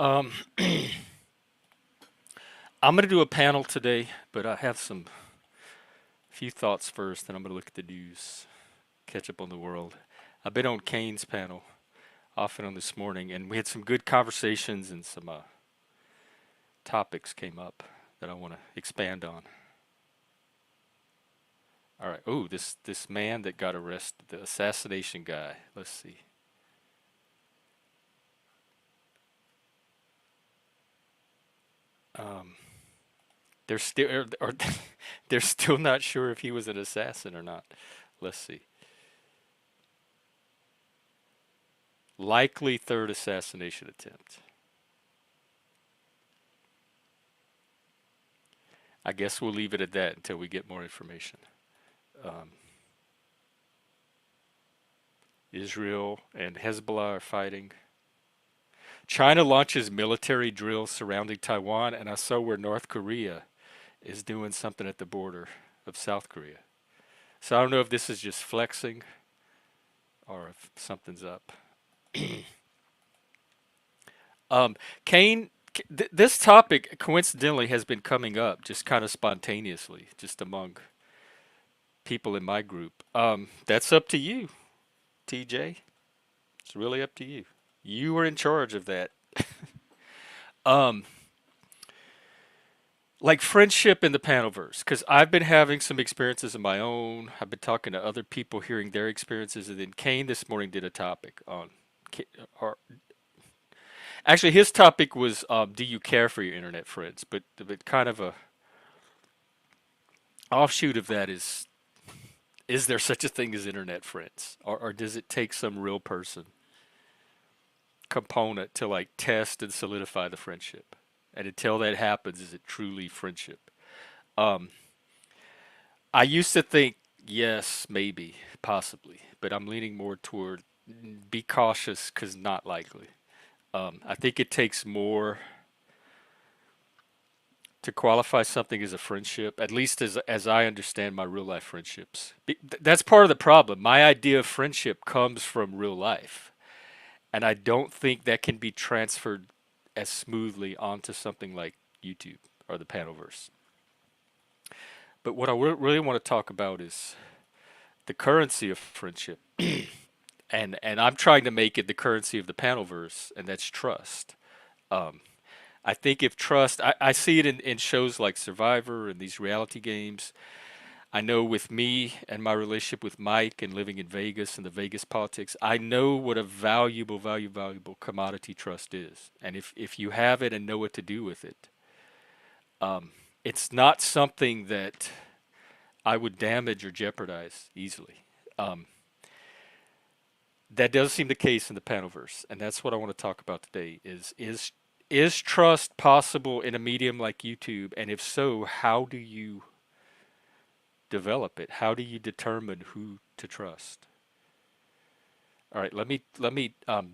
Um, I'm going to do a panel today, but I have some few thoughts first, and I'm going to look at the news, catch up on the world. I've been on Kane's panel off and on this morning, and we had some good conversations and some topics came up that I want to expand on. All right. Oh, this man that got arrested, the assassination guy. Let's see. Um, they're still or they're still not sure if he was an assassin or not. Let's see. Likely third assassination attempt. I guess we'll leave it at that until we get more information. Um, Israel and Hezbollah are fighting. China launches military drills surrounding Taiwan, and I saw where North Korea is doing something at the border of South Korea. So I don't know if this is just flexing or if something's up. Um, Kane, this topic coincidentally has been coming up just kind of spontaneously, just among people in my group. That's up to you, TJ. It's really up to you. You were in charge of that. Um, like friendship in the Panelverse, because I've been having some experiences of my own. I've been talking to other people, hearing their experiences, and then Kane this morning did a topic on, or actually his topic was, do you care for your internet friends? But kind of a offshoot of that is there such a thing as internet friends, or does it take some real person component to like test and solidify the friendship? And until that happens, is it truly friendship? Um, I used to think yes, maybe, possibly, but I'm leaning more toward be cautious because not likely. I think it takes more to qualify something as a friendship, at least as I understand my real life friendships. That's part of the problem. My idea of friendship comes from real life, and I don't think that can be transferred as smoothly onto something like YouTube or the Panelverse. But what I really want to talk about is the currency of friendship, and I'm trying to make it the currency of the Panelverse, and that's trust. Um, I think if trust, I see it in shows like Survivor and these reality games. I know with me and my relationship with Mike and living in Vegas and the Vegas politics, I know what a valuable commodity trust is. And if you have it and know what to do with it, um, it's not something that I would damage or jeopardize easily. Um, that does seem the case in the Panelverse, and that's what I want to talk about today. Is trust possible in a medium like YouTube? And if so, how do you develop it? How do you determine who to trust? All right, let me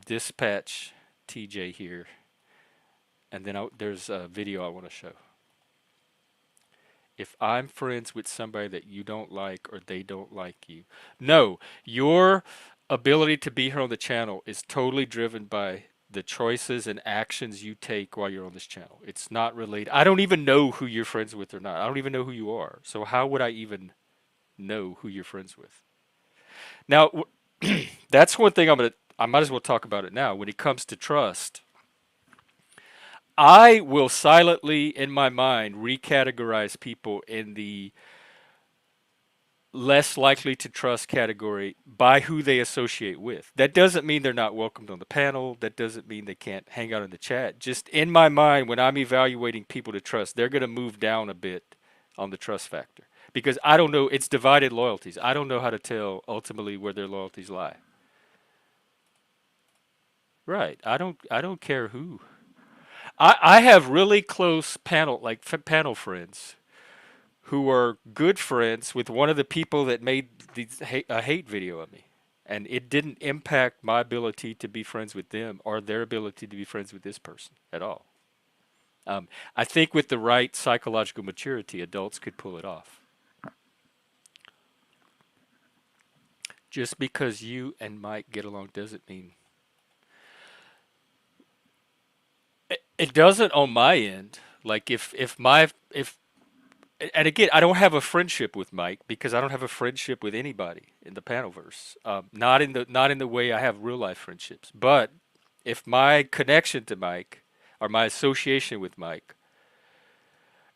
dispatch TJ here, and then there's a video I want to show. If I'm friends with somebody that you don't like or they don't like you, no, your ability to be here on the channel is totally driven by the choices and actions you take while you're on this channel. It's not related. I don't even know who you're friends with or not. I don't even know who you are. So how would I even know who you're friends with? Now, that's one thing I might as well talk about it now. When it comes to trust, I will silently, in my mind, recategorize people in the less likely to trust category by who they associate with. That doesn't mean they're not welcomed on the panel. That doesn't mean they can't hang out in the chat. Just in my mind, when I'm evaluating people to trust, they're going to move down a bit on the trust factor because I don't know. It's divided loyalties. I don't know how to tell ultimately where their loyalties lie. Right. I don't care who. I have really close panel like panel friends who are good friends with one of the people that made a hate video of me. And it didn't impact my ability to be friends with them or their ability to be friends with this person at all. I think with the right psychological maturity, adults could pull it off. Just because you and Mike get along doesn't mean It doesn't on my end. Like if my if and again, I don't have a friendship with Mike because I don't have a friendship with anybody in the Panelverse. Not in the way I have real life friendships. But if my connection to Mike or my association with Mike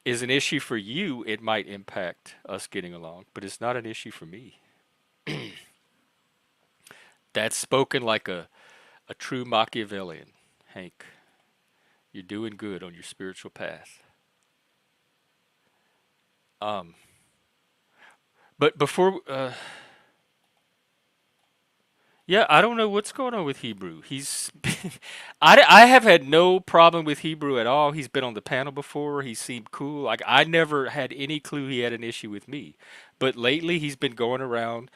is an issue for you, it might impact us getting along. But it's not an issue for me. That's spoken like a true Machiavellian, Hank. You're doing good on your spiritual path. Um, but before, yeah, I don't know what's going on with Hebrew. I have had no problem with Hebrew at all. He's been on the panel before. He seemed cool. Like I never had any clue he had an issue with me. But lately, he's been going around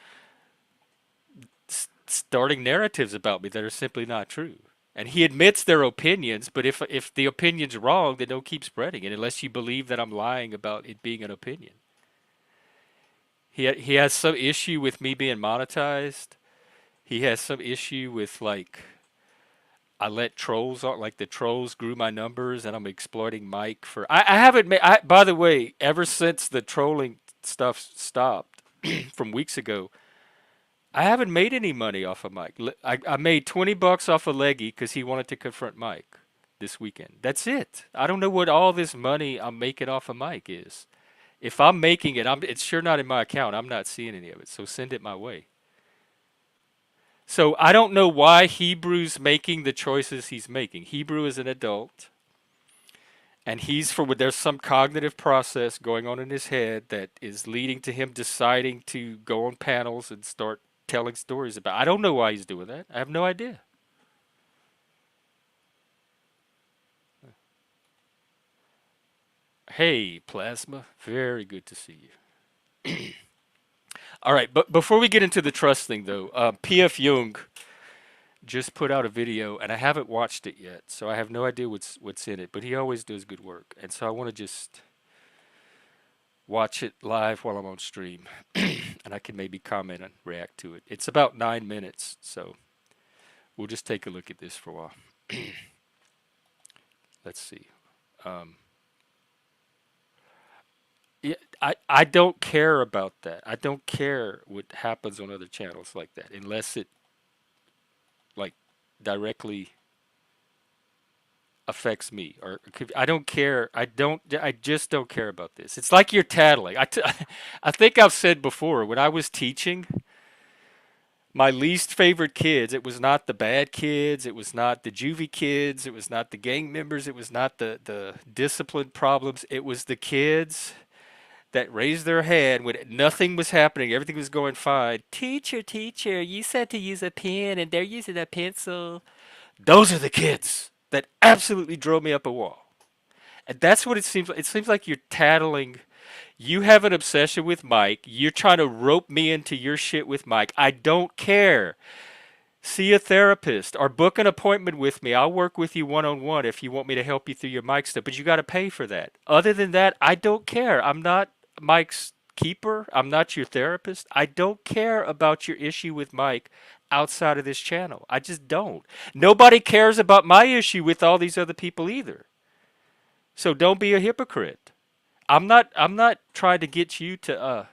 starting narratives about me that are simply not true. And he admits their opinions, but if the opinion's wrong, then don't keep spreading it unless you believe that I'm lying about it being an opinion. He has some issue with me being monetized. He has some issue with like I let trolls on, like the trolls grew my numbers, and I'm exploiting Mike for. I haven't made. By the way, ever since the trolling stuff stopped from weeks ago, I haven't made any money off of Mike. I made $20 off of Leggy because he wanted to confront Mike this weekend. That's it. I don't know what all this money I'm making off of Mike is. If I'm making it, it's sure not in my account. I'm not seeing any of it. So send it my way. So I don't know why Hebrew's making the choices he's making. Hebrew is an adult, and there's some cognitive process going on in his head that is leading to him deciding to go on panels and start telling stories about. I don't know why he's doing that. I have no idea. Hey, Plasma, very good to see you. All right, but before we get into the trust thing, though, P.F. Jung just put out a video, and I haven't watched it yet, so I have no idea what's in it. But he always does good work, and so I want to just watch it live while I'm on stream, and I can maybe comment and react to it. It's about 9 minutes, so we'll just take a look at this for a while. Let's see. Um, yeah, I don't care about that. I don't care what happens on other channels like that, unless it like directly affects me I don't care. I just don't care about this. It's like you're tattling. I think I've said before when I was teaching my least favorite kids, it was not the bad kids, it was not the juvie kids, it was not the gang members, it was not the discipline problems, it was the kids that raised their hand when nothing was happening, everything was going fine. Teacher, teacher, you said to use a pen and they're using a pencil. Those are the kids that absolutely drove me up a wall. And that's what it seems like. It seems like you're tattling. You have an obsession with Mike. You're trying to rope me into your shit with Mike. I don't care. See a therapist or book an appointment with me. I'll work with you one on one if you want me to help you through your Mike stuff, but you got to pay for that. Other than that, I don't care. I'm not Mike's keeper. I'm not your therapist. I don't care about your issue with Mike outside of this channel. I just don't. Nobody cares about my issue with all these other people either. So don't be a hypocrite. I'm not trying to get you to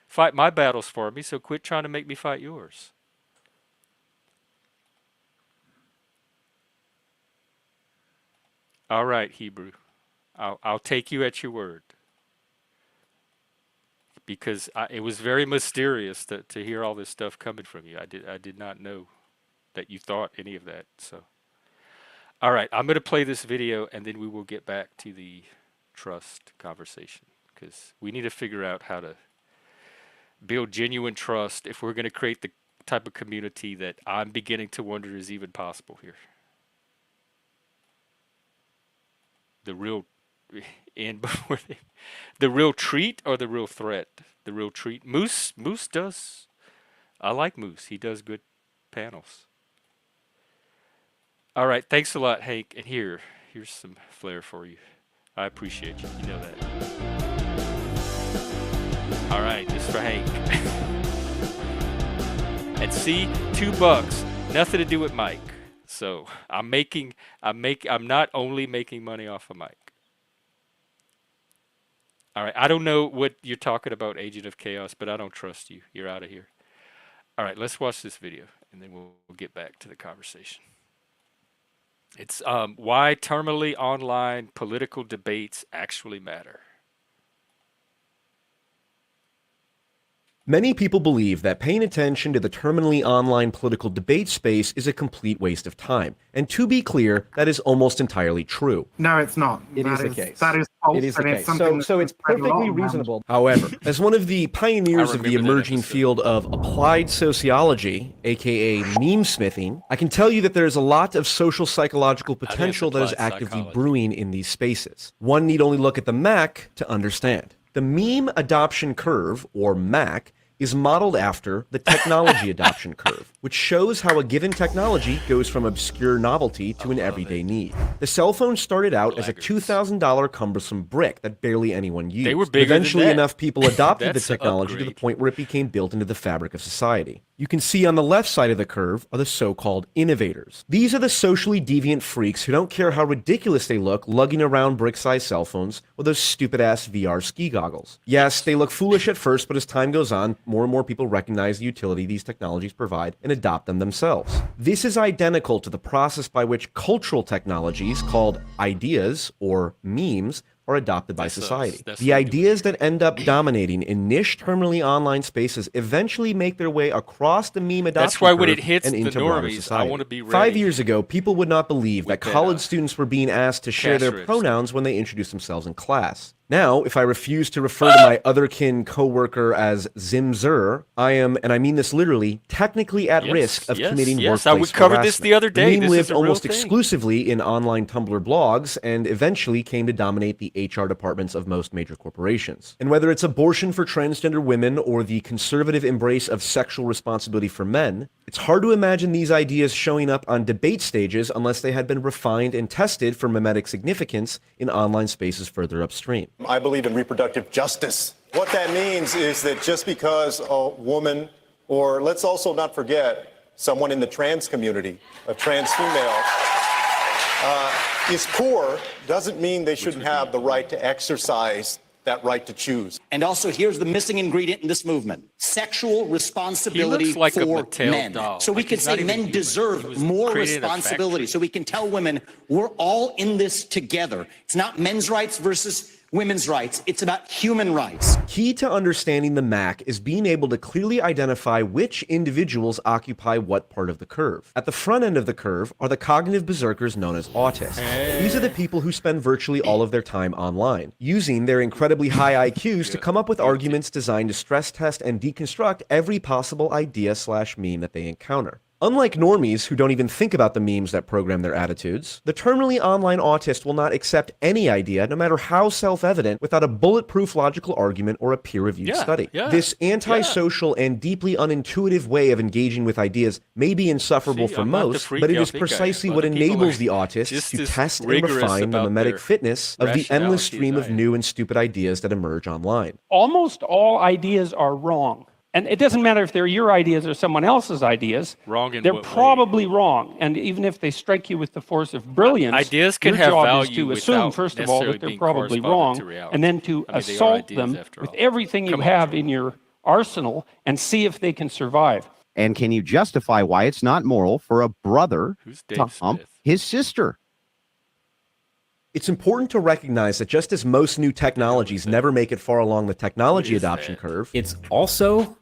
fight my battles for me, so quit trying to make me fight yours. All right, Hebrew. I'll take you at your word because it was very mysterious to hear all this stuff coming from you. I did not know that you thought any of that. So, all right, I'm going to play this video and then we will get back to the trust conversation because we need to figure out how to build genuine trust if we're going to create the type of community that I'm beginning to wonder is even possible here. The real end before the real treat or the real threat? The real treat. Moose does. I like Moose. He does good panels. All right, thanks a lot, Hank. And here's some flair for you. I appreciate you. You know that. All right, just for Hank. And see, $2, nothing to do with Mike. So I'm not only making money off of mic. All right, I don't know what you're talking about, Agent of Chaos, but I don't trust you. You're out of here. All right, let's watch this video, and then we'll get back to the conversation. It's why terminally online political debates actually matter. Many people believe that paying attention to the terminally online political debate space is a complete waste of time. And to be clear, that is almost entirely true. No, it's not. It is the case. That is false. It is the and case. It's something So it's perfectly reasonable. However, as one of the pioneers of the remember that emerging episode. field of applied sociology, aka meme smithing, I can tell you that there is a lot of social psychological potential that is applied actively psychology. brewing in these spaces. One need only look at the Mac to understand. The meme adoption curve, or MAC, is modeled after the technology adoption curve, which shows how a given technology goes from obscure novelty to an everyday need. The cell phone started out as a $2,000 cumbersome brick that barely anyone used. They were bigger than Eventually, that. enough people adopted the That's an technology to the upgrade. point where it became built into the fabric of society. You can see on the left side of the curve are the so-called innovators. These are the socially deviant freaks who don't care how ridiculous they look lugging around brick-sized cell phones or those stupid-ass VR ski goggles. Yes, they look foolish at first, but as time goes on, more and more people recognize the utility these technologies provide and adopt them themselves. This is identical to the process by which cultural technologies called ideas or memes are adopted by society. that's The what we ideas that end up dominating in niche terminally online spaces eventually make their way across the meme adoption That's why when curve it hits and the into broader normies, I society. want to be ready. 5 years ago, people would not believe that that, college students were being asked to share their cash pronouns when they introduced themselves in class. Now, if I refuse to refer to my otherkin coworker as Zimzer, I am, and I mean this literally, technically at risk of committing yes. I workplace covered this the harassment. other day. The meme This is lived a real almost thing. exclusively in online Tumblr blogs and eventually came to dominate the HR departments of most major corporations. And whether it's abortion for transgender women or the conservative embrace of sexual responsibility for men, it's hard to imagine these ideas showing up on debate stages unless they had been refined and tested for mimetic significance in online spaces further upstream. I believe in reproductive justice. What that means is that just because a woman, or let's also not forget, someone in the trans community, a trans female, is poor, doesn't mean they shouldn't have the right to exercise that right to choose. And also, here's the missing ingredient in this movement: sexual responsibility He looks like a for Mattel men. doll. So we Like, could he's not say even men human. He deserve was more created in a responsibility. factory. So we can tell women we're all in this together. It's not men's rights versus women's rights. It's about human rights. Key to understanding the MAC is being able to clearly identify which individuals occupy what part of the curve. At the front end of the curve are the cognitive berserkers known as autists. These are the people who spend virtually all of their time online, using their incredibly high IQs to come up with arguments designed to stress test and deconstruct every possible idea/meme that they encounter. Unlike normies who don't even think about the memes that program their attitudes, the terminally online autist will not accept any idea, no matter how self-evident, without a bulletproof logical argument or a peer-reviewed study. This antisocial and deeply unintuitive way of engaging with ideas may be insufferable for I'm not the most, freak but it y'all is think I am. precisely what Other people enables are the autist just to as test and rigorous refine the about mimetic their fitness of the endless rationality stream as of I am. new and stupid ideas that emerge online. Almost all ideas are wrong. And it doesn't matter if they're your ideas or someone else's ideas. Wrong in They're what way? probably wrong. And even if they strike you with the force of brilliance, Ideas can your have job value is to without assume, first of all, necessarily that they're being probably correspondent wrong, to reality. and then to I mean, they are assault ideas them after with all. everything you Come on, have Joel. in your arsenal and see if they can survive. And can you justify why it's not moral for a brother Who's to Dave hump Smith? his sister? It's important to recognize that just as most new technologies never make it far along the technology What is adoption that? curve, It's also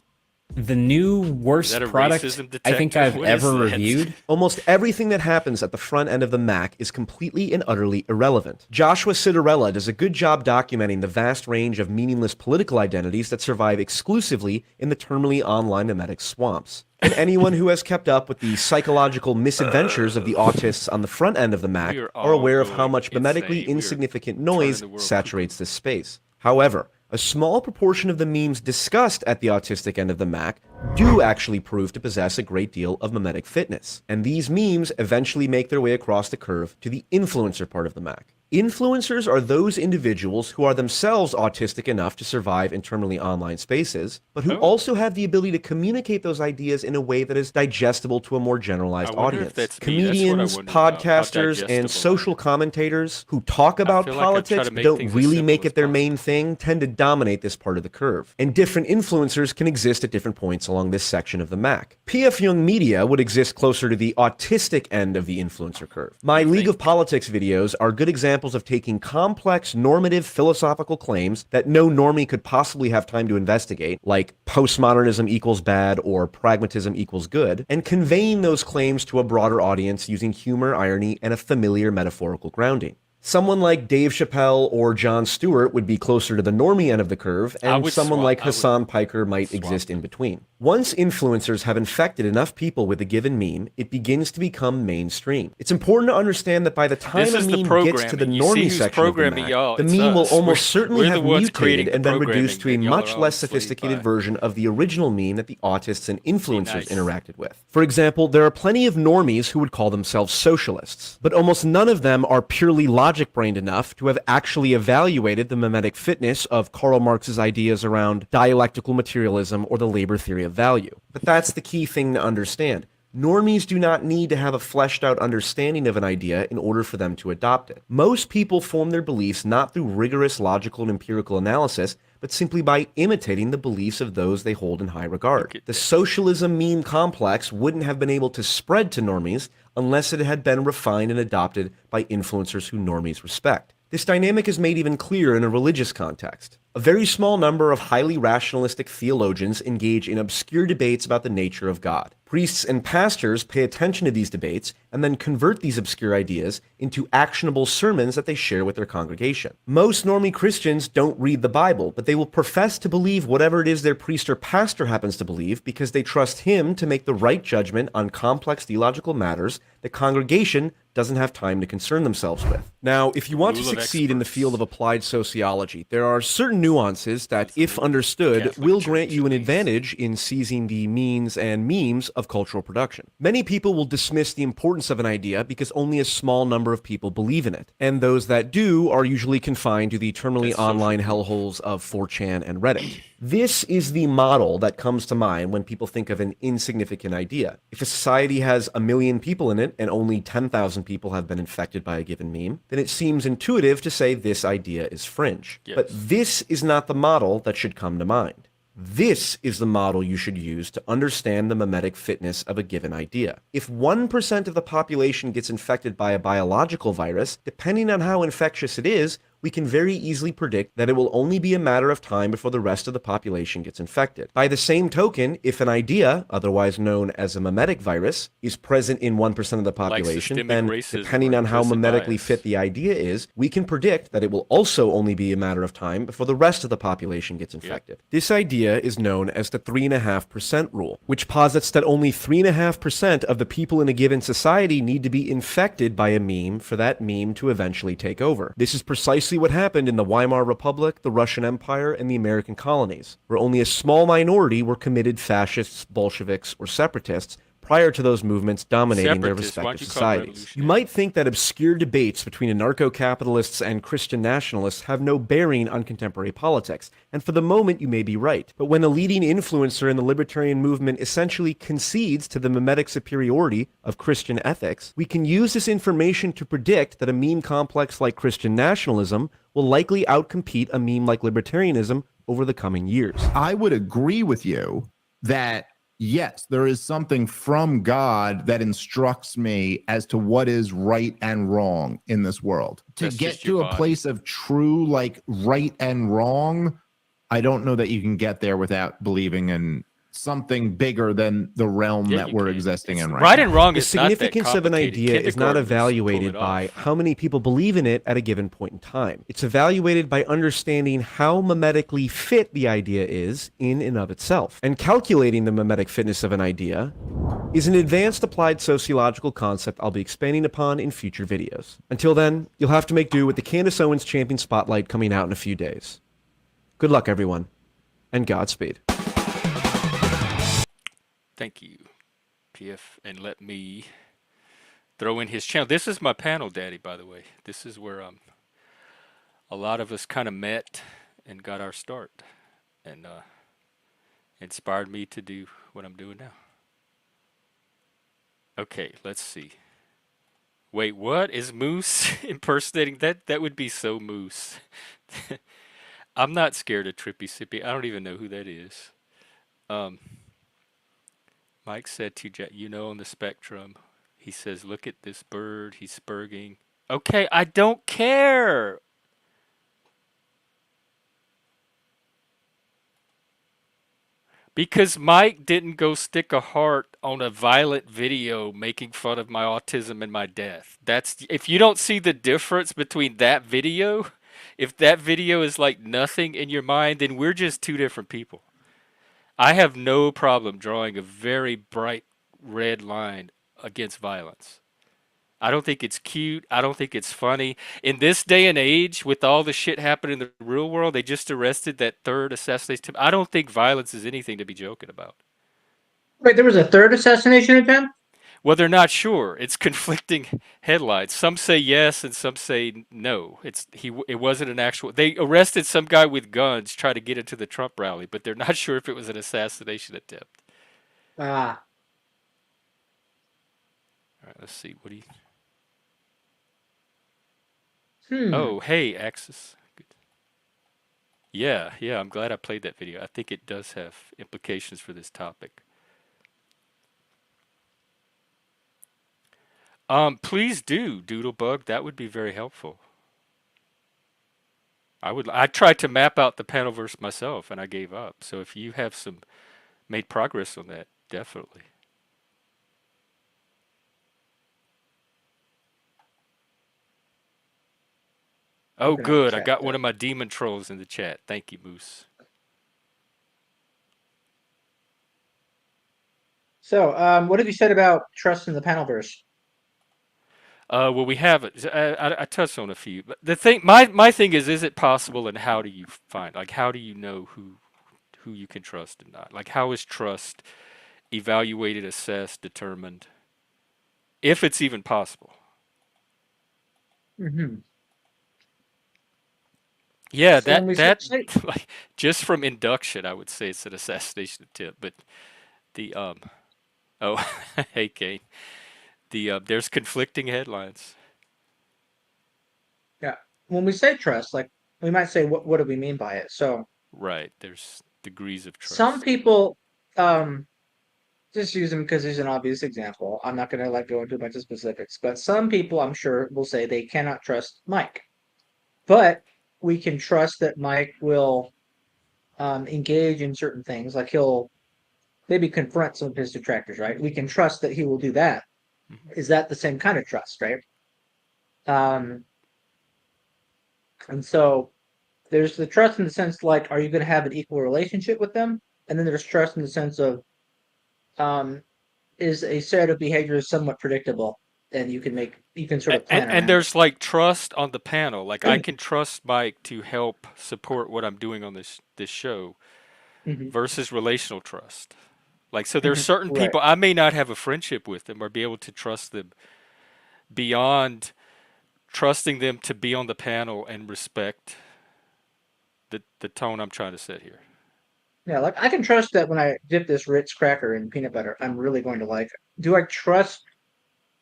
the new worst that a product racism I think detector? I've What is ever that? reviewed. almost everything that happens at the front end of the Mac is completely and utterly irrelevant. Joshua Citarella does a good job documenting the vast range of meaningless political identities that survive exclusively in the terminally online mimetic swamps. And anyone who has kept up with the psychological misadventures of the autists on the front end of the Mac We are are aware of all how much going mimetically insane. We are insignificant turning noise the world saturates this space. However, a small proportion of the memes discussed at the autistic end of the Mac do actually prove to possess a great deal of mimetic fitness. And these memes eventually make their way across the curve to the influencer part of the Mac. Influencers are those individuals who are themselves autistic enough to survive in terminally online spaces, but who Oh, also have the ability to communicate those ideas in a way that is digestible to a more I generalized wonder if audience. that's me. That's what I Comedians, wonder about. How podcasters, and digestible I social am. commentators who talk I about feel like I try politics to but make don't things as really simple make as it their main possible. thing tend to dominate this part of the curve. And different influencers can exist at different points along this section of the MAC. PF Young Media would exist closer to the autistic end of the influencer curve. My You League of think? Politics videos are good examples of taking complex normative philosophical claims that no normie could possibly have time to investigate, like postmodernism equals bad or pragmatism equals good, and conveying those claims to a broader audience using humor, irony, and a familiar metaphorical grounding. Someone like Dave Chappelle or Jon Stewart would be closer to the normie end of the curve, I and would someone swap. like I would Hassan Piker might swap exist in them. between. Once influencers have infected enough people with a given meme, it begins to become mainstream. It's important to understand that by the time This a is the meme gets to the programming. You see normie who's section of the programming Mac, y'all. the It's meme will us. We're almost certainly we're have the ones mutated creating the and been reduced programming to a that y'all much are all less enslaved sophisticated by. version of the original meme that the autists and Be influencers nice. interacted with. For example, there are plenty of normies who would call themselves socialists, but almost none of them are purely logic-brained enough to have actually evaluated the mimetic fitness of Karl Marx's ideas around dialectical materialism or the labor theory of value. But that's the key thing to understand. Normies do not need to have a fleshed out understanding of an idea in order for them to adopt it. Most people form their beliefs not through rigorous logical and empirical analysis, but simply by imitating the beliefs of those they hold in high regard. Look at The that. socialism meme complex wouldn't have been able to spread to normies unless it had been refined and adopted by influencers who normies respect. This dynamic is made even clearer in a religious context. A very small number of highly rationalistic theologians engage in obscure debates about the nature of God. Priests and pastors pay attention to these debates and then convert these obscure ideas into actionable sermons that they share with their congregation. Most normie Christians don't read the Bible, but they will profess to believe whatever it is their priest or pastor happens to believe because they trust him to make the right judgment on complex theological matters the congregation doesn't have time to concern themselves with. Now, if you want to Rule of succeed in the field of experts. applied sociology, there are certain nuances that, if understood, Catholic will grant Church, you at an least. advantage in seizing the means and memes of cultural production. Many people will dismiss the importance of an idea because only a small number of people believe in it, and those that do are usually confined to the terminally That's social online proof. hellholes of 4chan and Reddit. This is the model that comes to mind when people think of an insignificant idea. If a society has 1 million people in it and only 10,000 people have been infected by a given meme, then it seems intuitive to say this idea is fringe. But Yes. this is not the model that should come to mind. This is the model you should use to understand the mimetic fitness of a given idea. If 1% of the population gets infected by a biological virus, depending on how infectious it is, we can very easily predict that it will only be a matter of time before the rest of the population gets infected. By the same token, if an idea, otherwise known as a mimetic virus, is present in 1% of the population, systemic then racism depending or on how implicit mimetically bias. fit the idea is, we can predict that it will also only be a matter of time before the rest of the population gets infected. This idea is known as the 3.5% rule, which posits that only 3.5% of the people in a given society need to be infected by a meme for that meme to eventually take over. This is precisely what happened in the Weimar Republic, the Russian Empire, and the American colonies, where only a small minority were committed fascists, Bolsheviks, or separatists prior to those movements dominating their Separatists, why don't respective you call them societies. You revolutionaries? might think that obscure debates between anarcho-capitalists and Christian nationalists have no bearing on contemporary politics, and for the moment you may be right. But when a leading influencer in the libertarian movement essentially concedes to the mimetic superiority of Christian ethics, we can use this information to predict that a meme complex like Christian nationalism will likely outcompete a meme like libertarianism over the coming years. I would agree with you that yes, there is something from God that instructs me as to what is right and wrong in this world. To That's get just your to a body. place of true, like, right and wrong, I don't know that you can get there without believing in something bigger than the realm Yeah, that you we're can. existing It's in right now. and wrong The is not that significance of an complicated. idea is not Kindergartners pull evaluated it by off. how many people believe in it at a given point in time. It's evaluated by understanding how mimetically fit the idea is in and of itself. And calculating the mimetic fitness of an idea is an advanced applied sociological concept I'll be expanding upon in future videos. Until then, you'll have to make do with the Candace Owens Champion Spotlight coming out in a few days. Good luck, everyone, and Godspeed. Thank you, PF, and let me throw in his channel. This is my panel, Daddy, by the way. This is where I'm a lot of us kind of met and got our start, and inspired me to do what I'm doing now. Okay, let's see. Wait, what is Moose impersonating? That would be so Moose. I'm not scared of Trippy Sippy. I don't even know who that is. Um, Mike said to Jack, you know, on the spectrum, he says, look at this bird. He's spurging. Okay, I don't care. Because Mike didn't go stick a heart on a violent video making fun of my autism and my death. That's if you don't see the difference between that video, if that video is like nothing in your mind, then we're just two different people. I have no problem drawing a very bright red line against violence. I don't think it's cute. I don't think it's funny. In this day and age, with all the shit happening in the real world, they just arrested that third assassination. I don't think violence is anything to be joking about. Wait, there was a third assassination attempt? Well, they're not sure. It's conflicting headlines. Some say yes, and some say no. It wasn't an actual. They arrested some guy with guns, trying to get into the Trump rally, but they're not sure if it was an assassination attempt. Ah. All right, let's see. What do you? Hmm. Oh, hey, Axis. Good. Yeah, yeah. I'm glad I played that video. I think it does have implications for this topic. Please do, Doodlebug. That would be very helpful. I tried to map out the Panelverse myself and I gave up. So if you have some made progress on that, definitely. Oh Looking at the good. I chat got there. one of my demon trolls in the chat. Thank you, Moose. So, what have you said about trust in the Panelverse? Well, we have it. I touched on a few, but the thing, my thing is it possible, and how do you find, like, how do you know who you can trust and not? Like, how is trust evaluated, assessed, determined, if it's even possible? Mm-hmm. Yeah, So when we say, like just from induction, I would say it's an assassination attempt. But the oh, hey Kane, there's conflicting headlines. yeah, when we say trust, like we might say, what do we mean by it? So Right, there's degrees of some trust. people, just use him because he's an obvious example. I'm not going to like go into a bunch of specifics, but some people, I'm sure, will say they cannot trust Mike, but we can trust that Mike will engage in certain things, like he'll maybe confront some of his detractors, right? We can trust that he will do that. Mhm. Is that the same kind of trust, right? Um, and so there's the trust in the sense like, are you going to have an equal relationship with them? And then there's trust in the sense of, um, is a set of behaviors somewhat predictable, and you can sort of plan And around it. there's like trust on the panel. Like I can trust Mike to help support what I'm doing on this show Hmm. versus relational trust. Like so there's Hmm. certain Right. people I may not have a friendship with them or be able to trust them beyond trusting them to be on the panel and respect the tone I'm trying to set here. Yeah, like I can trust that when I dip this Ritz cracker in peanut butter, I'm really going to like it. Do I trust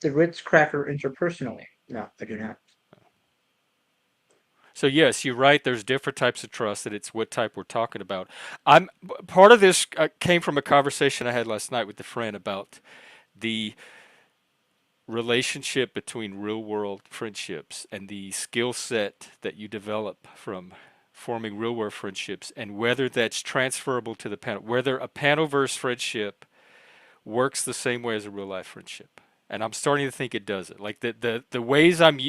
the Ritz cracker interpersonally? No, I do not. So yes, you're right. There's different types of trust, and it's what type we're talking about. I'm part of this came from a conversation I had last night with a friend about the relationship between real world friendships and the skill set that you develop from forming real world friendships, and whether that's transferable to the panel, whether a panelverse friendship works the same way as a real life friendship. And I'm starting to think it doesn't. Like the ways I'm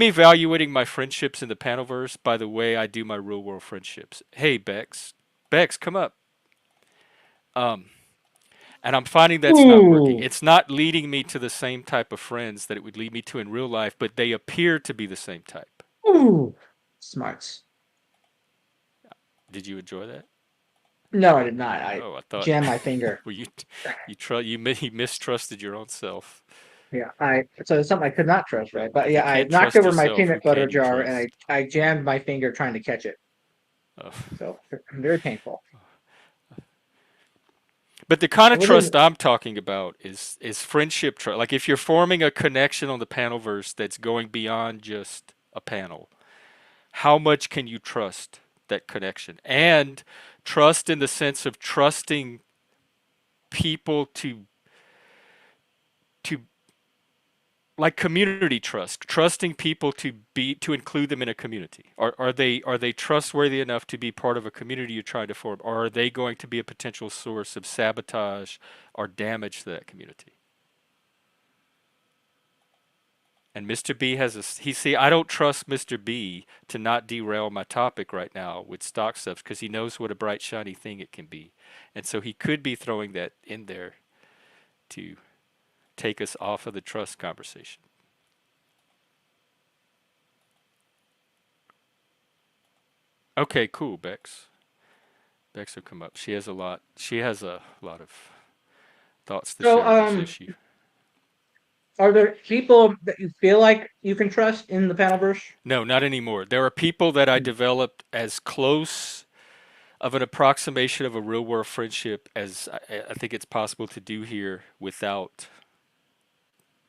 evaluating my friendships in the Panelverse by the way I do my real world friendships. Hey Bex, come up. Um, and I'm finding that's not working. Ooh, It's not leading me to the same type of friends that it would lead me to in real life, but they appear to be the same type. ooh, smarts. Did you enjoy that? No, I did not. I Oh, I thought. jammed my finger. Well, you mistrusted your own self. Yeah, so it's something I could not trust, right? But If you yeah, I can't knocked trust over my yourself, who peanut butter can you jar and trust? I jammed my finger trying to catch it. Oh. So very painful. But the kind of And within trust I'm talking about is friendship trust. Like if you're forming a connection on the Panelverse that's going beyond just a panel, how much can you trust that connection? And trust in the sense of trusting people to like community trust, trusting people to include them in a community. Are they trustworthy enough to be part of a community you're trying to form, or are they going to be a potential source of sabotage or damage to that community? And Mr. B has I don't trust Mr. B to not derail my topic right now with stock stuff because he knows what a bright shiny thing it can be. And so he could be throwing that in there to take us off of the trust conversation. Okay, cool, Bex. Bex will come up. She has a lot of thoughts to so share on this issue. are there people that you feel like you can trust in the Panelverse? No, not anymore. There are people that I developed as close of an approximation of a real world friendship as I think it's possible to do here without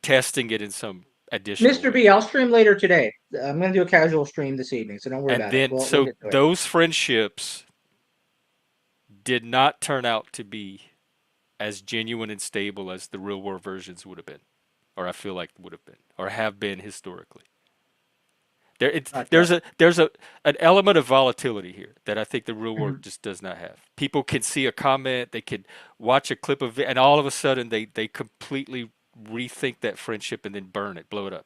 testing it in some additional Mr. way. B, I'll stream later today. I'm going to do a casual stream this evening, so don't worry And about it. then, We'll so get to it. those friendships did not turn out to be as genuine and stable as the real world versions would have been, or I feel like would have been, or have been historically. Okay. There's an element of volatility here that I think the real world Mhm. just does not have. People can see a comment, they can watch a clip of it, and all of a sudden they completely rethink that friendship and then burn it, blow it up,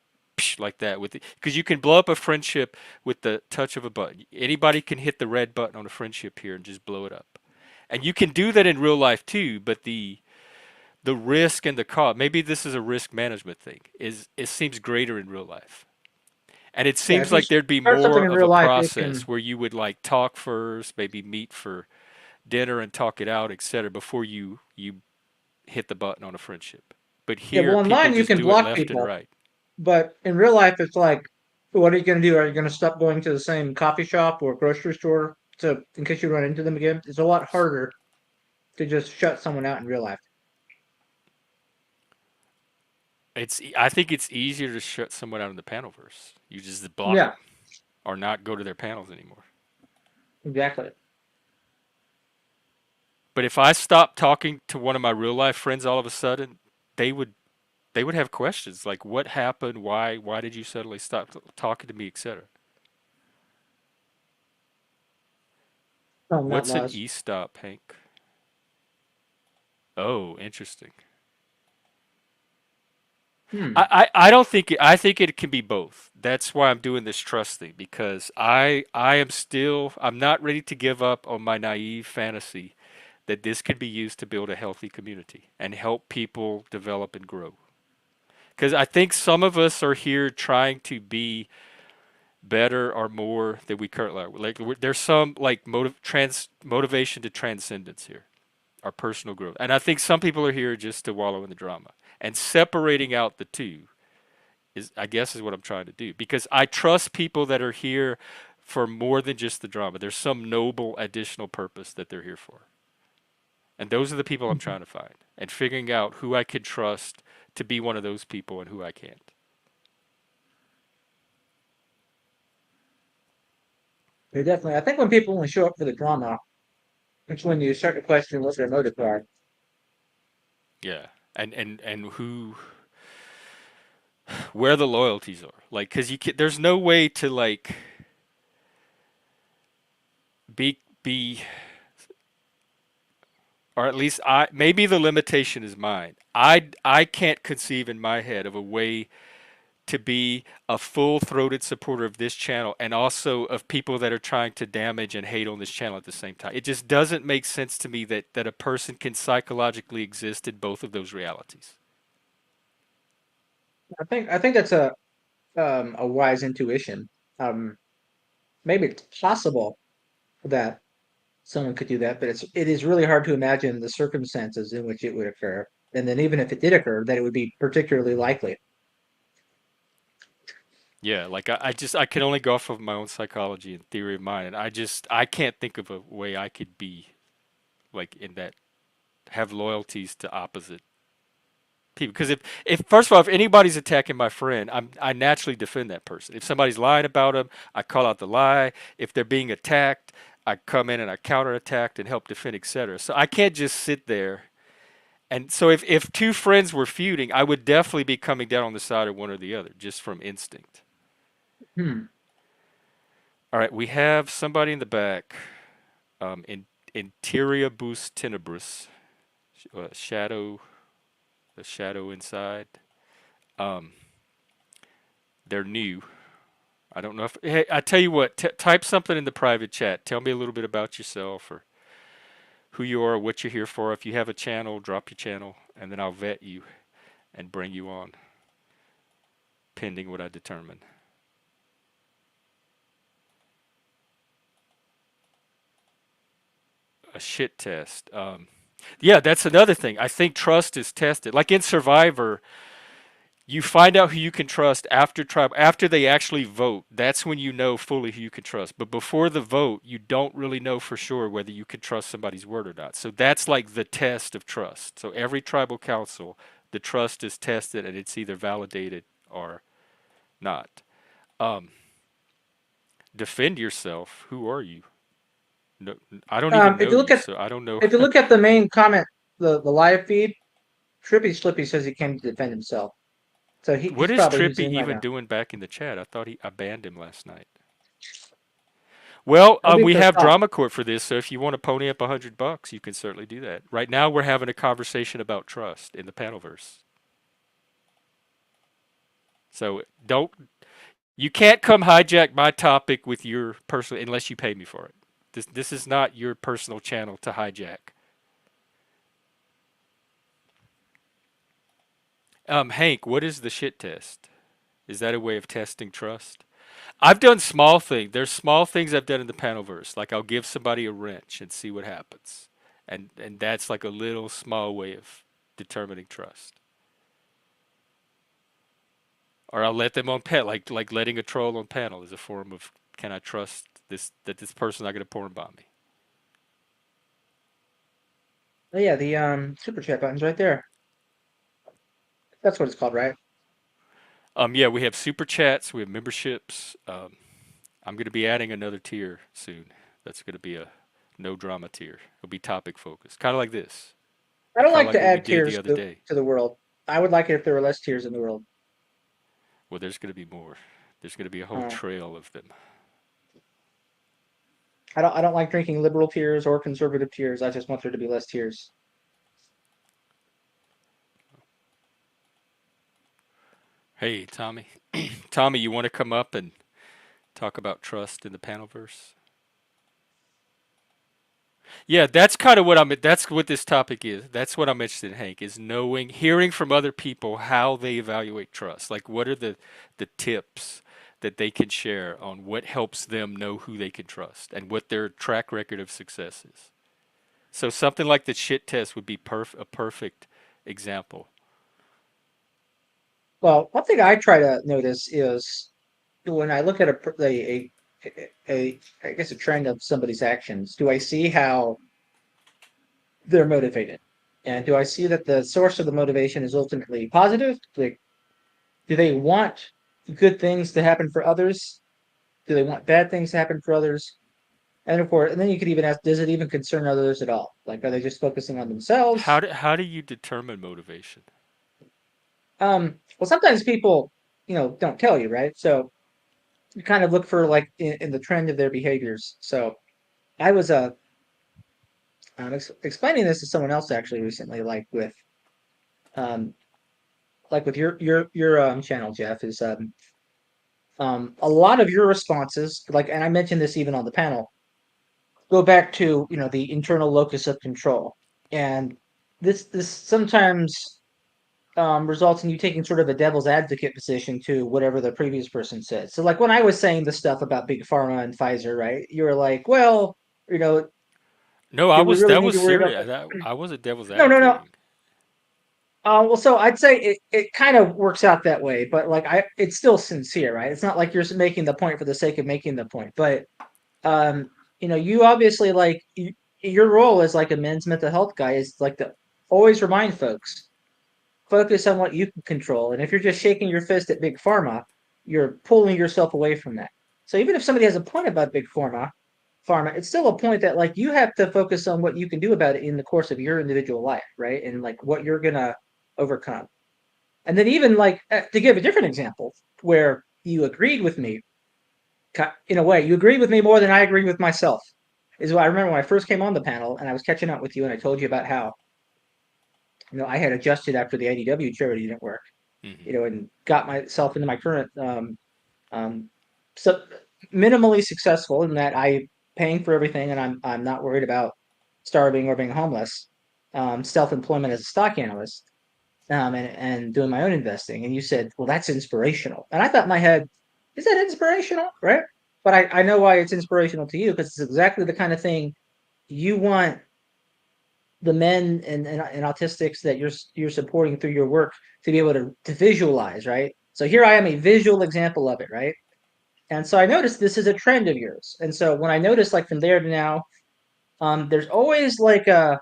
like that. Because you can blow up a friendship with the touch of a button. Anybody can hit the red button on a friendship here and just blow it up, and you can do that in real life too. But the risk and the cost, maybe this is a risk management thing, is it seems greater in real life. And it Yeah, if seems you like there'd be start something more in of real a life, it process can. where you would like talk first, maybe meet for dinner and talk it out, etc., before you hit the button on a friendship. But Yeah, here, well, people online you just can do it block left and people, right. but in real life, it's like, what are you going to do? Are you going to stop going to the same coffee shop or grocery store to in case you run into them again? It's a lot harder to just shut someone out in real life. I think it's easier to shut someone out in the panelverse. You just block Yeah, them or not go to their panels anymore. exactly. But if I stopped talking to one of my real life friends all of a sudden, they would they would have questions like what happened, why did you suddenly stop talking to me, etc. Not What's an laws. e-stop, Hank? Oh, interesting. Hmm. I don't think I think it can be both. That's why I'm doing this trust thing because I'm not ready to give up on my naive fantasy that this could be used to build a healthy community and help people develop and grow. Because I think some of us are here trying to be better or more than we currently are. Like there's some like motivation to transcendence here, our personal growth, and I think some people are here just to wallow in the drama. And separating out the two is, I guess, is what I'm trying to do because I trust people that are here for more than just the drama. There's some noble additional purpose that they're here for. And those are the people I'm trying to find and figuring out who I can trust to be one of those people and who I can't. Yeah, definitely. I think when people only show up for the drama, it's when you start to question what their motives are. Yeah. And where the loyalties are. Like cuz there's no way to like be or at least I maybe the limitation is mine. I can't conceive in my head of a way to be a full-throated supporter of this channel and also of people that are trying to damage and hate on this channel at the same time. It just doesn't make sense to me that a person can psychologically exist in both of those realities. I think that's a wise intuition. Um, Maybe it's possible that someone could do that, but it is really hard to imagine the circumstances in which it would occur. and then even if it did occur, that it would be particularly likely. Yeah, like I can only go off of my own psychology and theory of mind, and I can't think of a way I could be like in that have loyalties to opposite people. Because if first of all, if anybody's attacking my friend, I naturally defend that person. If somebody's lying about them, I call out the lie. If they're being attacked, I come in and I counterattack and help defend, etc. So I can't just sit there. And so if two friends were feuding, I would definitely be coming down on the side of one or the other, just from instinct. Hmm. All right, we have somebody in the back, in Interioribus Tenebris, shadow, the shadow inside. Um, they're new. I don't know if. Hey, I tell you what. Type something in the private chat. Tell me a little bit about yourself or who you are, what you're here for. If you have a channel, drop your channel, and then I'll vet you and bring you on, pending what I determine. A shit test. Yeah, that's another thing. I think trust is tested. Like in Survivor, you find out who you can trust after they actually vote. That's when you know fully who you can trust. But before the vote, you don't really know for sure whether you can trust somebody's word or not. So that's like the test of trust. So every tribal council, the trust is tested and it's either validated or not. Um, Defend yourself. Who are you? No, I don't even If know you look you, at so I don't know. if you look at the main comment, the live feed, Trippy Slippy says he came to defend himself. So What he's is probably who's Trippy in right even now. doing back in the chat? I banned him last night. Well, I'll be we pissed have off. drama court for this, so if you want to pony up $100, you can certainly do that. Right now, we're having a conversation about trust in the Panelverse. So you can't come hijack my topic with your personal unless you pay me for it. This is not your personal channel to hijack. Hank, what is the shit test? Is that a way of testing trust? I've done small things. There's small things I've done in the Panelverse, like I'll give somebody a wrench and see what happens, and that's like a little small way of determining trust. Or I'll let them on panel, like letting a troll on panel is a form of can I trust this person's not going to porn bomb me? Oh, yeah, the super chat button's right there. That's what it's called, right? Yeah, we have super chats, we have memberships. I'm going to be adding another tier soon. That's going to be a no drama tier. It'll be topic focused, kind of like this, I don't kind of like like to what we add did the tiers other day. to the world. I would like it if there were less tiers in the world. Well, there's going to be more. There's going to be a whole Uh, trail of them. I don't like drinking liberal tiers or conservative tiers. I just want there to be less tiers. Hey, Tommy. Tommy, you want to come up and talk about trust in the Panelverse? Yeah, that's kind of what that's what this topic is. That's what I'm interested in, Hank, is hearing from other people how they evaluate trust. Like what are the tips that they can share on what helps them know who they can trust and what their track record of success is. So something like the shit test would be a perfect example. Well, one thing I try to notice is when I look at I guess a trend of somebody's actions, do I see how they're motivated? And do I see that the source of the motivation is ultimately positive? Like, do they want good things to happen for others? Do they want bad things to happen for others? And of course, and then you could even ask, does it even concern others at all? Like, are they just focusing on themselves? How do you determine motivation? Well, sometimes people, don't tell you, right? So you kind of look for like in the trend of their behaviors. So I was explaining this to someone else actually recently, um, like with your channel, Jeff, is a lot of your responses, like, and I mentioned this even on the panel, go back to the internal locus of control, and this sometimes results in you taking sort of a devil's advocate position to whatever the previous person said. So, like when I was saying the stuff about big pharma and Pfizer, right? You were like, well, you know, No, do we really that need was to worry about serious. that? I wasn't devil's No, no, no. advocating. Well, so I'd say it kind of works out that way, but like it's still sincere, right? It's not like you're making the point for the sake of making the point. But um, you obviously like your role as like a men's mental health guy is like to always remind folks, focus on what you can control. And if you're just shaking your fist at big pharma, you're pulling yourself away from that. So even if somebody has a point about big pharma, it's still a point that like you have to focus on what you can do about it in the course of your individual life, right? And like what you're gonna overcome. And then even like to give a different example where you agreed with me, in a way, you agreed with me more than I agreed with myself. Is what I remember when I first came on the panel and I was catching up with you and I told you about how I had adjusted after the IDW charity didn't work, Hmm. and got myself into my current um, so minimally successful in that I paying for everything and I'm not worried about starving or being homeless. Self-employment as a stock analyst, and doing my own investing. And you said, well, that's inspirational. And I thought in my head, is that inspirational? Right. But I know why it's inspirational to you because it's exactly the kind of thing you want the men and autistics that you're supporting through your work to be able to visualize, right? So here I am, a visual example of it, right? And so I noticed this is a trend of yours. And so when I noticed like from there to now, there's always like a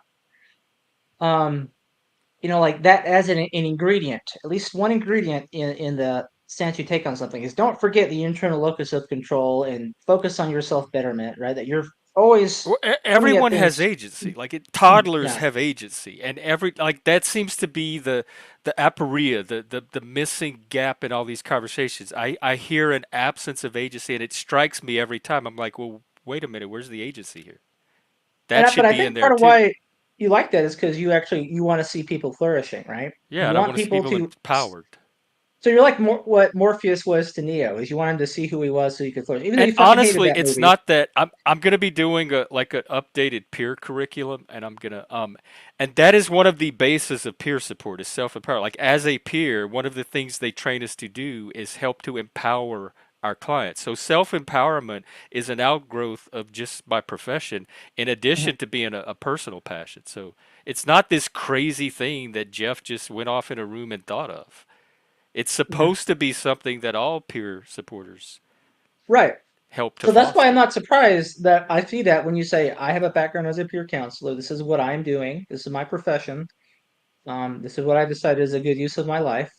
um like that as an ingredient, at least one ingredient in the stance you take on something is don't forget the internal locus of control and focus on your self betterment, right? That you're always Well, coming at everyone has things. agency. Like toddlers Yeah. have agency, and every like that seems to be the aporia, the missing gap in all these conversations. I hear an absence of agency, and it strikes me every time. I'm like, well, wait a minute, where's the agency here? That But should I be in think there part of too. why you like that is because you want to see people flourishing, right? Yeah, You and I want want to see people people to. empowered. So you're like what Morpheus was to Neo, is you want him to see who he was so he could flourish, even though And you fucking hated honestly, that it's movie. not that I'm gonna be doing a like an updated peer curriculum, and I'm gonna and that is one of the bases of peer support is self empower. Like as a peer, one of the things they train us to do is help to empower our clients. So self empowerment is an outgrowth of just my profession, in Mhm. addition to being a personal passion. So it's not this crazy thing that Jeff just went off in a room and thought of. It's Mhm. supposed to be something that all peer supporters Right. help to So that's why I'm foster. not surprised that I see that when you say I have a background as a peer counselor. This is what I'm doing. This is my profession. This is what I decided is a good use of my life.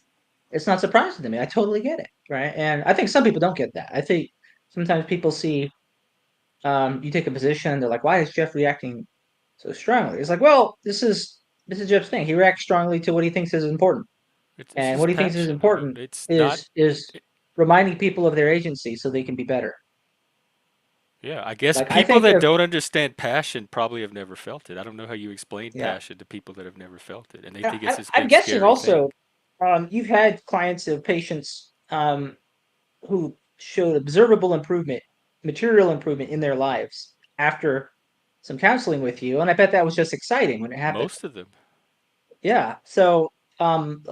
It's not surprising to me. I totally get it, right? And I think some people don't get that. I think sometimes people see you take a position, they're like, "Why is Jeff reacting so strongly?" It's like, well, this is Jeff's thing. He reacts strongly to what he thinks is important, It's and his what he thinks is passion. I mean, important it's not. is reminding people of their agency so they can be better. Yeah, I guess Like I people think that of don't understand passion probably have never felt it. I don't know how you explain yeah. passion to people that have never felt it, and they think it's I, this I'm big guessing scary thing. also, you've had clients of patients who showed observable improvement, material improvement in their lives after some counseling with you, and I bet that was just exciting when it happened. Most of them, Yeah. So,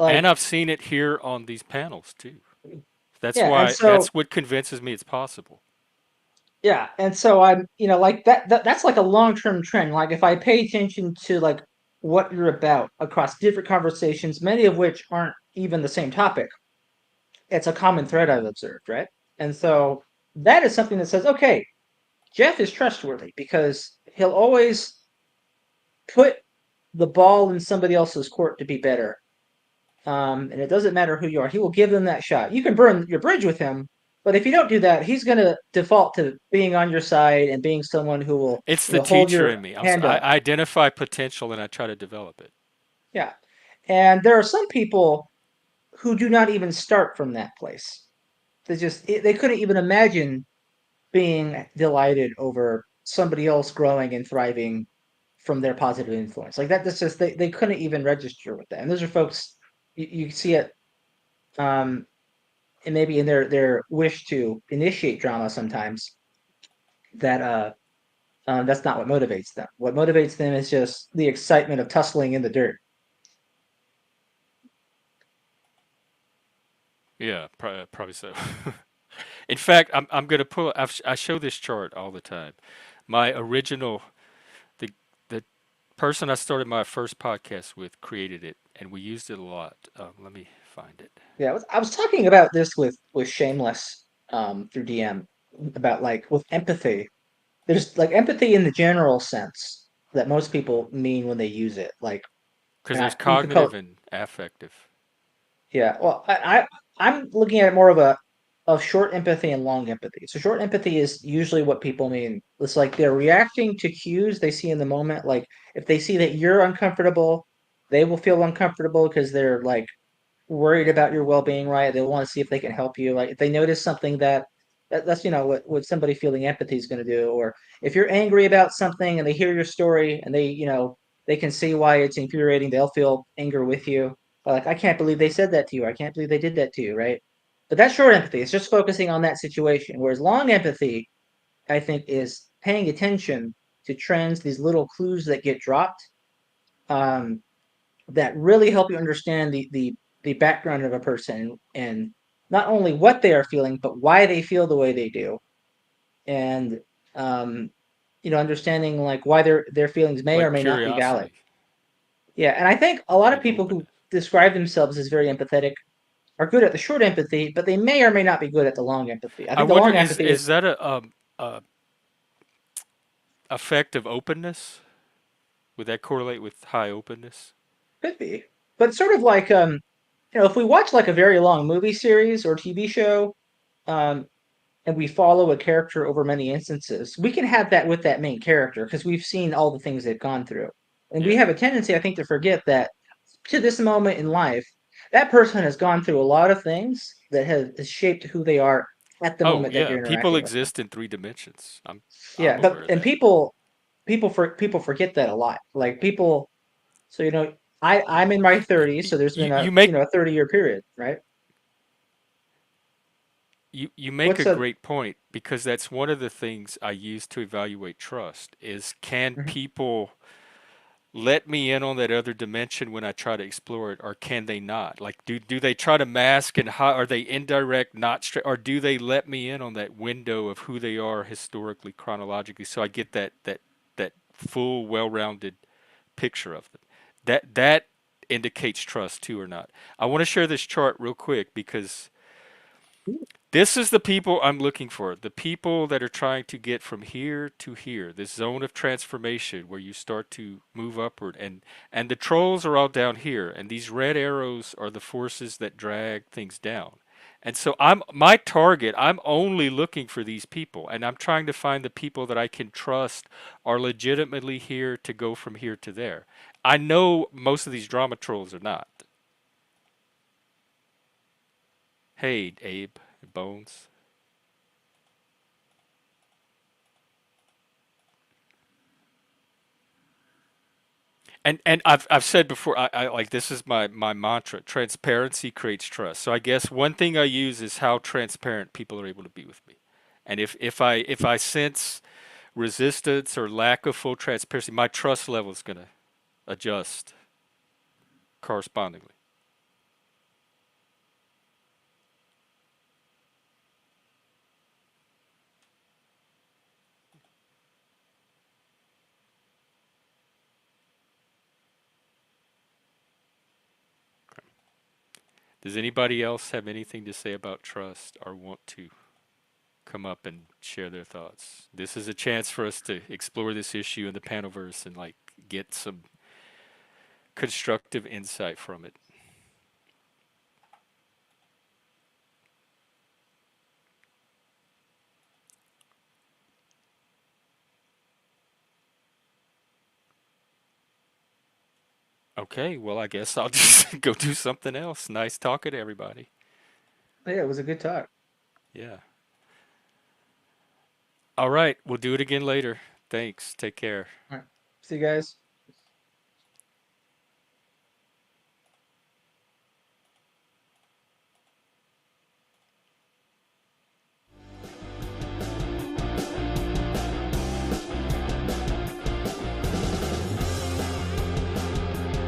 and like, I've seen it here on these panels too. That's yeah, and why. so That's what convinces me it's possible. yeah, and so I'm, like that's like a long-term trend. Like if I pay attention to like what you're about across different conversations, many of which aren't even the same topic, it's a common thread I've observed, right? And so that is something that says, okay, Jeff is trustworthy because he'll always put the ball in somebody else's court to be better. And it doesn't matter who you are, he will give them that shot. You can burn your bridge with him, but if you don't do that, he's going to default to being on your side and being someone who will, It's the hold teacher your in me. hand I up. identify potential and I try to develop it. Yeah. And there are some people who do not even start from that place. They couldn't even imagine being delighted over somebody else growing and thriving from their positive influence. Like that, that's just they couldn't even register with that. And those are folks you see it um and maybe in their wish to initiate drama sometimes that that's not what motivates them. What motivates them is just the excitement of tussling in the dirt. Yeah, probably so. In fact, I'm gonna pull. I show this chart all the time. My original, the the person I started my first podcast with created it, and we used it a lot. Let me find it. Yeah, I was talking about this with Shameless through DM about like with empathy. There's like empathy in the general sense that most people mean when they use it. Like, Because and there's you could call it, cognitive and affective. yeah. Well, I'm looking at it more of a of short empathy and long empathy. So short empathy is usually what people mean. It's like they're reacting to cues they see in the moment. Like if they see that you're uncomfortable, they will feel uncomfortable because they're like worried about your well-being, right? They want to see if they can help you. Like if they notice something that's what somebody feeling empathy is going to do. Or if you're angry about something and they hear your story and they can see why it's infuriating, they'll feel anger with you. Like I can't believe they said that to you. I can't believe they did that to you, right? But that's short empathy. It's just focusing on that situation. Whereas long empathy, I think, is paying attention to trends, these little clues that get dropped, um, that really help you understand the background of a person and not only what they are feeling, but why they feel the way they do, and um, understanding like why their feelings may or Like may not be valid. curiosity Yeah, and I think a lot of and people who openness. describe themselves as very empathetic are good at the short empathy, but they may or may not be good at the long empathy. I I think the wonder, long is empathy is is that a effect of openness? Would that correlate with high openness? could be, but sort of like if we watch like a very long movie series or TV show, um, and we follow a character over many instances, we can have that with that main character because we've seen all the things they've gone through. And we Yeah. have a tendency, I think, to forget that to this moment in life, that person has gone through a lot of things that has shaped who they are at the Oh, moment that yeah. you're People interacting with them. exist in three dimensions. I'm Yeah, but aware of and that. people forget that a lot. Like people, so I'm in my 30s, so there's You been you make a 30-year period, right? you make a What's a great point because that's one of the things I use to evaluate trust is can Mhm. people let me in on that other dimension when I try to explore it, or can they not? Like, do they try to mask and hide? Are they indirect, not straight, or do they let me in on that window of who they are historically, chronologically, so I get that full, well-rounded picture of them? That indicates trust too, or not. I want to share this chart real quick because this is the people I'm looking for. The people that are trying to get from here to here, this zone of transformation where you start to move upward. And the trolls are all down here, and these red arrows are the forces that drag things down. And so I'm my target, I'm only looking for these people, and I'm trying to find the people that I can trust are legitimately here to go from here to there. I know most of these drama trolls are not. Hey, Abe, Bones. And I've said before, I like this is my mantra. Transparency creates trust. So I guess one thing I use is how transparent people are able to be with me. And if I sense resistance or lack of full transparency, my trust level is gonna adjust correspondingly. Does anybody else have anything to say about trust or want to come up and share their thoughts? This is a chance for us to explore this issue in the Panelverse and like get some constructive insight from it. Okay, well, I guess I'll just go do something else. Nice talking to everybody. Yeah, it was a good talk. Yeah. All right, we'll do it again later. Thanks. Take care. All right. See you guys.